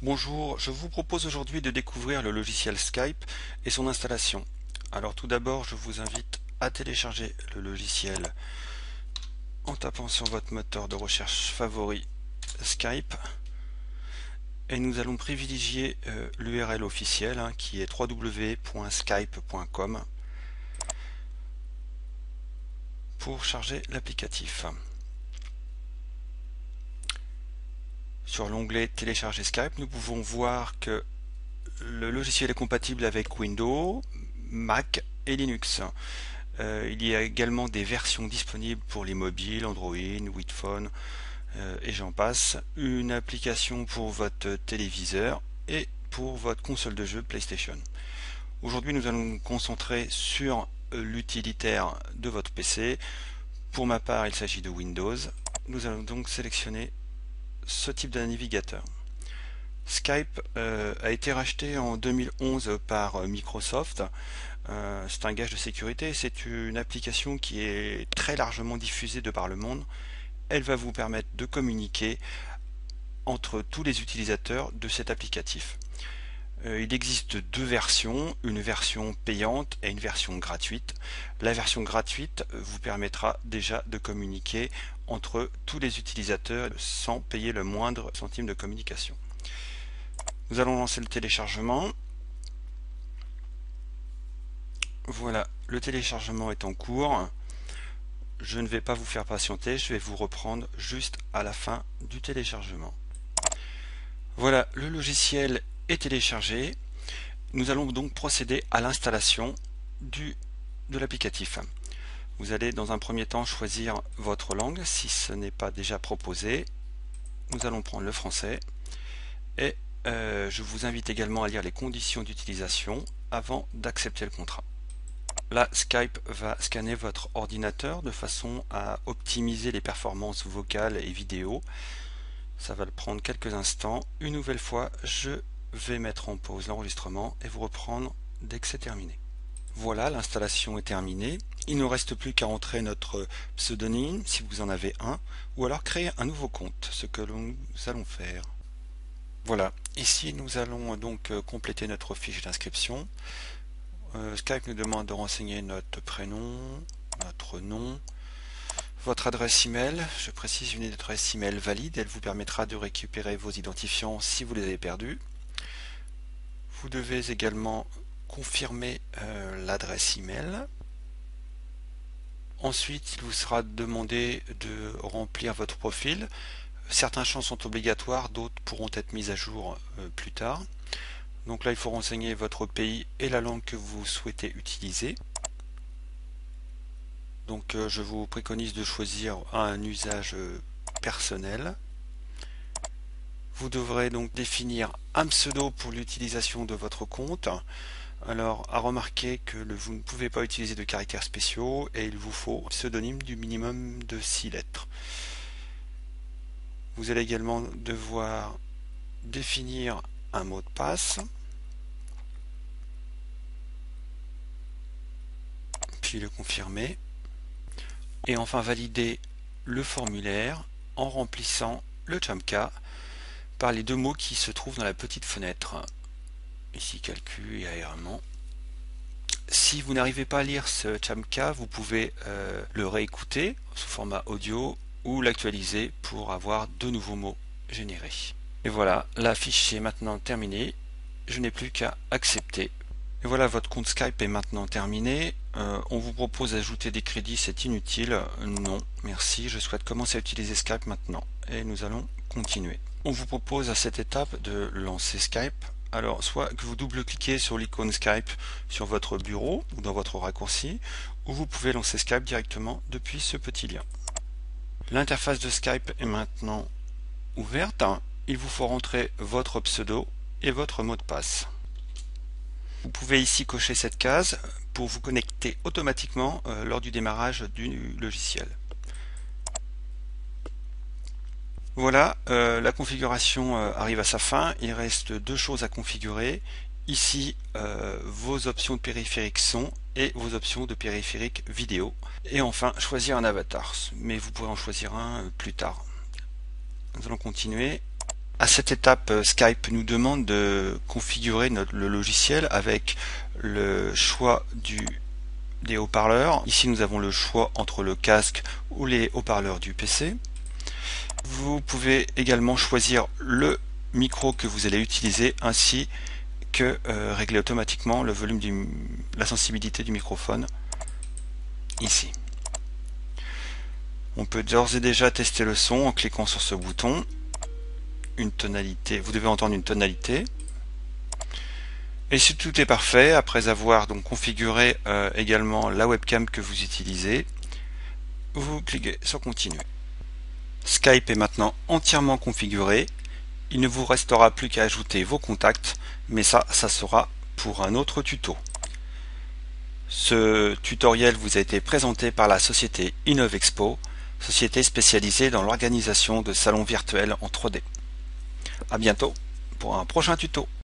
Bonjour, je vous propose aujourd'hui de découvrir le logiciel Skype et son installation. Alors tout d'abord, je vous invite à télécharger le logiciel en tapant sur votre moteur de recherche favori Skype. Et nous allons privilégier l'URL officielle qui est www.skype.com pour charger l'applicatif. Sur l'onglet Télécharger Skype, nous pouvons voir que le logiciel est compatible avec Windows, Mac et Linux. Il y a également des versions disponibles pour les mobiles, Android, Windows Phone et j'en passe. Une application pour votre téléviseur et pour votre console de jeu PlayStation. Aujourd'hui, nous allons nous concentrer sur l'utilitaire de votre PC. Pour ma part, il s'agit de Windows. Nous allons donc sélectionner ce type de navigateur. Skype a été racheté en 2011 par Microsoft. C'est un gage de sécurité. C'est une application qui est très largement diffusée de par le monde. Elle va vous permettre de communiquer entre tous les utilisateurs de cet applicatif. Il existe deux versions, une version payante et une version gratuite. La version gratuite vous permettra déjà de communiquer entre tous les utilisateurs sans payer le moindre centime de communication. Nous allons lancer le téléchargement. Voilà, le téléchargement est en cours. Je ne vais pas vous faire patienter, je vais vous reprendre juste à la fin du téléchargement. Voilà, le logiciel est téléchargé. Nous allons donc procéder à l'installation de l'applicatif. Vous allez dans un premier temps choisir votre langue si ce n'est pas déjà proposé. Nous allons prendre le français et je vous invite également à lire les conditions d'utilisation avant d'accepter le contrat. Là, Skype va scanner votre ordinateur de façon à optimiser les performances vocales et vidéo. Ça va le prendre quelques instants. Une nouvelle fois, je vais mettre en pause l'enregistrement et vous reprendre dès que c'est terminé. Voilà, l'installation est terminée. Il ne reste plus qu'à entrer notre pseudonyme, si vous en avez un, ou alors créer un nouveau compte, ce que nous allons faire. Voilà, ici nous allons donc compléter notre fiche d'inscription. Skype nous demande de renseigner notre prénom, notre nom, votre adresse email. Je précise une adresse email valide, elle vous permettra de récupérer vos identifiants si vous les avez perdus. Vous devez également confirmer l'adresse email. Ensuite, il vous sera demandé de remplir votre profil. Certains champs sont obligatoires, d'autres pourront être mis à jour plus tard. Donc là, il faut renseigner votre pays et la langue que vous souhaitez utiliser. Donc je vous préconise de choisir un usage personnel. Vous devrez donc définir un pseudo pour l'utilisation de votre compte. Alors à remarquer que vous ne pouvez pas utiliser de caractères spéciaux et il vous faut un pseudonyme du minimum de 6 lettres. Vous allez également devoir définir un mot de passe, puis le confirmer, et enfin valider le formulaire en remplissant le CHAMCA par les deux mots qui se trouvent dans la petite fenêtre. Ici calcul et aérement. Si vous n'arrivez pas à lire ce CHAMCA, vous pouvez le réécouter sous format audio ou l'actualiser pour avoir de nouveaux mots générés. Et voilà, la fiche est maintenant terminée. Je n'ai plus qu'à accepter. Et voilà, votre compte Skype est maintenant terminé. On vous propose d'ajouter des crédits, c'est inutile. Non, merci, je souhaite commencer à utiliser Skype maintenant. Et nous allons continuer. On vous propose à cette étape de lancer Skype. Alors, soit que vous double-cliquez sur l'icône Skype sur votre bureau ou dans votre raccourci, ou vous pouvez lancer Skype directement depuis ce petit lien. L'interface de Skype est maintenant ouverte. Il vous faut rentrer votre pseudo et votre mot de passe. Vous pouvez ici cocher cette case pour vous connecter automatiquement lors du démarrage du logiciel. Voilà, la configuration arrive à sa fin. Il reste deux choses à configurer. Ici, vos options de périphérique son et vos options de périphérique vidéo. Et enfin, choisir un avatar. Mais vous pourrez en choisir un plus tard. Nous allons continuer. À cette étape, Skype nous demande de configurer le logiciel avec le choix des haut-parleurs. Ici, nous avons le choix entre le casque ou les haut-parleurs du PC. Vous pouvez également choisir le micro que vous allez utiliser ainsi que régler automatiquement le volume la sensibilité du microphone ici. On peut d'ores et déjà tester le son en cliquant sur ce bouton. Une tonalité, vous devez entendre une tonalité. Et si tout est parfait, après avoir donc configuré également la webcam que vous utilisez, vous cliquez sur continuer. Skype est maintenant entièrement configuré. Il ne vous restera plus qu'à ajouter vos contacts, mais ça sera pour un autre tuto. Ce tutoriel vous a été présenté par la société Innovexpo, société spécialisée dans l'organisation de salons virtuels en 3D. À bientôt pour un prochain tuto.